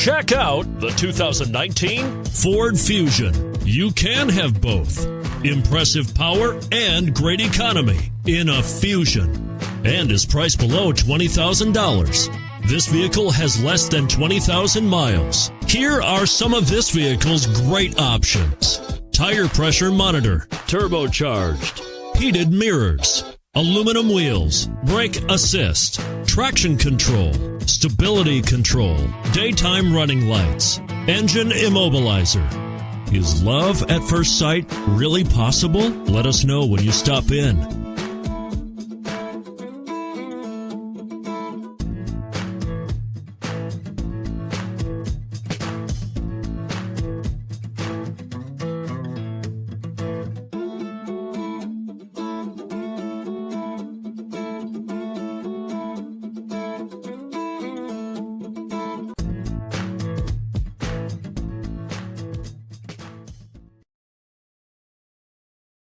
Check out the 2019 Ford Fusion. You can have both. Impressive power and great economy in a Fusion, and is priced below $20,000. This vehicle has less than 20,000 miles. Here are some of this vehicle's great options: tire pressure monitor, turbocharged, heated mirrors, aluminum wheels, brake assist, traction control, stability control, daytime running lights, engine immobilizer. Is love at first sight really possible? Let us know when you stop in.